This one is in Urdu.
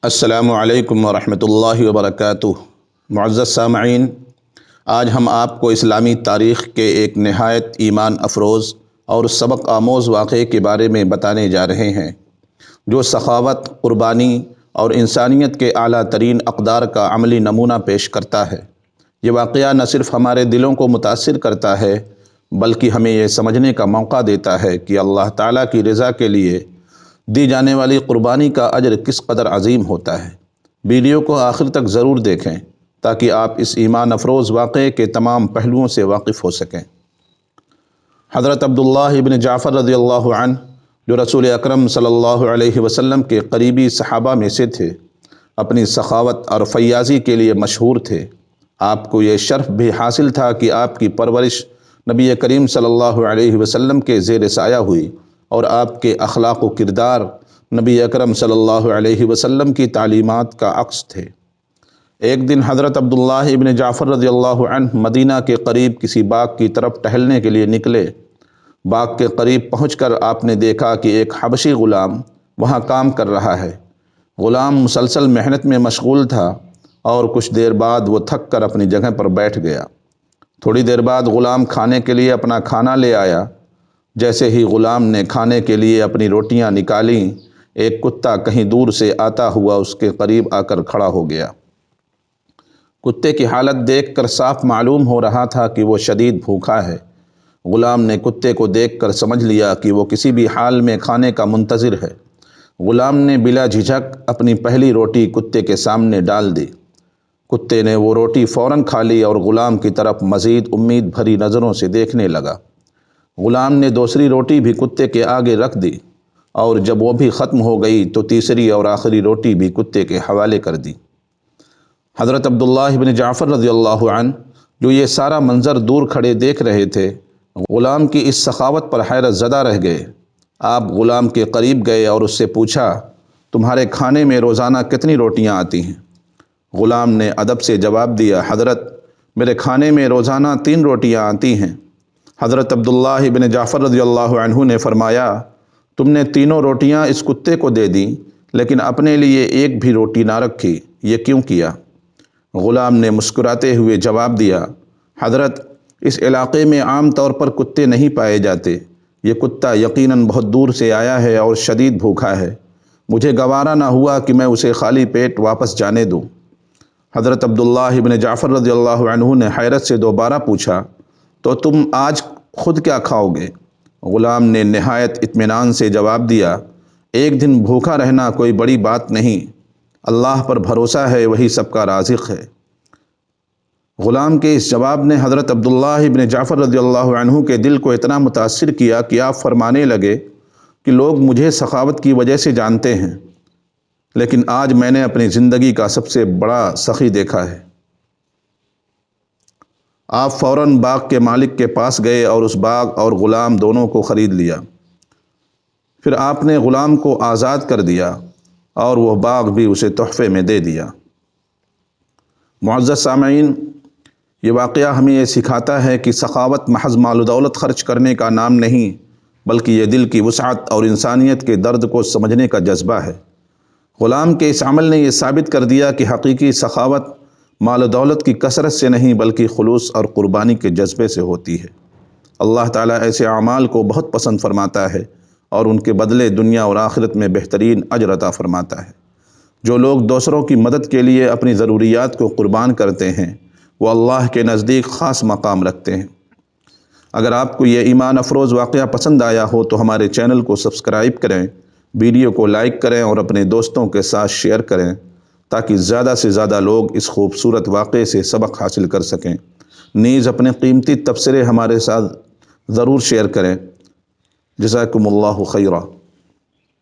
السلام علیکم ورحمۃ اللہ وبرکاتہ۔ معزز سامعین، آج ہم آپ کو اسلامی تاریخ کے ایک نہایت ایمان افروز اور سبق آموز واقعے کے بارے میں بتانے جا رہے ہیں، جو سخاوت، قربانی اور انسانیت کے اعلیٰ ترین اقدار کا عملی نمونہ پیش کرتا ہے۔ یہ واقعہ نہ صرف ہمارے دلوں کو متاثر کرتا ہے، بلکہ ہمیں یہ سمجھنے کا موقع دیتا ہے کہ اللہ تعالیٰ کی رضا کے لیے دی جانے والی قربانی کا اجر کس قدر عظیم ہوتا ہے۔ ویڈیو کو آخر تک ضرور دیکھیں تاکہ آپ اس ایمان افروز واقعے کے تمام پہلوؤں سے واقف ہو سکیں۔ حضرت عبداللہ ابن جعفر رضی اللہ عنہ، جو رسول اکرم صلی اللہ علیہ وسلم کے قریبی صحابہ میں سے تھے، اپنی سخاوت اور فیاضی کے لیے مشہور تھے۔ آپ کو یہ شرف بھی حاصل تھا کہ آپ کی پرورش نبی کریم صلی اللہ علیہ وسلم کے زیر سایہ ہوئی، اور آپ کے اخلاق و کردار نبی اکرم صلی اللہ علیہ وسلم کی تعلیمات کا عکس تھے۔ ایک دن حضرت عبداللہ ابن جعفر رضی اللہ عنہ مدینہ کے قریب کسی باغ کی طرف ٹہلنے کے لیے نکلے۔ باغ کے قریب پہنچ کر آپ نے دیکھا کہ ایک حبشی غلام وہاں کام کر رہا ہے۔ غلام مسلسل محنت میں مشغول تھا اور کچھ دیر بعد وہ تھک کر اپنی جگہ پر بیٹھ گیا۔ تھوڑی دیر بعد غلام کھانے کے لیے اپنا کھانا لے آیا۔ جیسے ہی غلام نے کھانے کے لیے اپنی روٹیاں نکالیں، ایک کتا کہیں دور سے آتا ہوا اس کے قریب آ کر کھڑا ہو گیا۔ کتے کی حالت دیکھ کر صاف معلوم ہو رہا تھا کہ وہ شدید بھوکا ہے۔ غلام نے کتے کو دیکھ کر سمجھ لیا کہ وہ کسی بھی حال میں کھانے کا منتظر ہے۔ غلام نے بلا جھجک اپنی پہلی روٹی کتے کے سامنے ڈال دی۔ کتے نے وہ روٹی فوراً کھا لی اور غلام کی طرف مزید امید بھری نظروں سے دیکھنے لگا۔ غلام نے دوسری روٹی بھی کتے کے آگے رکھ دی، اور جب وہ بھی ختم ہو گئی تو تیسری اور آخری روٹی بھی کتے کے حوالے کر دی۔ حضرت عبداللہ بن جعفر رضی اللہ عنہ، جو یہ سارا منظر دور کھڑے دیکھ رہے تھے، غلام کی اس سخاوت پر حیرت زدہ رہ گئے۔ آپ غلام کے قریب گئے اور اس سے پوچھا، تمہارے کھانے میں روزانہ کتنی روٹیاں آتی ہیں؟ غلام نے ادب سے جواب دیا، حضرت، میرے کھانے میں روزانہ 3 روٹیاں آتی ہیں۔ حضرت عبداللہ بن جعفر رضی اللہ عنہ نے فرمایا، تم نے تینوں روٹیاں اس کتے کو دے دیں، لیکن اپنے لیے ایک بھی روٹی نہ رکھی، یہ کیوں کیا؟ غلام نے مسکراتے ہوئے جواب دیا، حضرت، اس علاقے میں عام طور پر کتے نہیں پائے جاتے۔ یہ کتا یقیناً بہت دور سے آیا ہے اور شدید بھوکا ہے۔ مجھے گوارا نہ ہوا کہ میں اسے خالی پیٹ واپس جانے دوں۔ حضرت عبداللہ بن جعفر رضی اللہ عنہ نے حیرت سے دوبارہ پوچھا، تو تم آج خود کیا کھاؤ گے؟ غلام نے نہایت اطمینان سے جواب دیا، ایک دن بھوکا رہنا کوئی بڑی بات نہیں، اللہ پر بھروسہ ہے، وہی سب کا رازق ہے۔ غلام کے اس جواب نے حضرت عبداللہ بن جعفر رضی اللہ عنہ کے دل کو اتنا متاثر کیا کہ آپ فرمانے لگے کہ لوگ مجھے سخاوت کی وجہ سے جانتے ہیں، لیکن آج میں نے اپنی زندگی کا سب سے بڑا سخی دیکھا ہے۔ آپ فوراً باغ کے مالک کے پاس گئے اور اس باغ اور غلام دونوں کو خرید لیا۔ پھر آپ نے غلام کو آزاد کر دیا اور وہ باغ بھی اسے تحفے میں دے دیا۔ معزز سامعین، یہ واقعہ ہمیں یہ سکھاتا ہے کہ سخاوت محض مال و دولت خرچ کرنے کا نام نہیں، بلکہ یہ دل کی وسعت اور انسانیت کے درد کو سمجھنے کا جذبہ ہے۔ غلام کے اس عمل نے یہ ثابت کر دیا کہ حقیقی سخاوت مال و دولت کی کثرت سے نہیں، بلکہ خلوص اور قربانی کے جذبے سے ہوتی ہے۔ اللہ تعالیٰ ایسے اعمال کو بہت پسند فرماتا ہے اور ان کے بدلے دنیا اور آخرت میں بہترین اجر عطا فرماتا ہے۔ جو لوگ دوسروں کی مدد کے لیے اپنی ضروریات کو قربان کرتے ہیں، وہ اللہ کے نزدیک خاص مقام رکھتے ہیں۔ اگر آپ کو یہ ایمان افروز واقعہ پسند آیا ہو تو ہمارے چینل کو سبسکرائب کریں، ویڈیو کو لائک کریں اور اپنے دوستوں کے ساتھ شیئر کریں تاکہ زیادہ سے زیادہ لوگ اس خوبصورت واقعے سے سبق حاصل کر سکیں۔ نیز اپنے قیمتی تبصرے ہمارے ساتھ ضرور شیئر کریں۔ جزاکم اللہ خیرا۔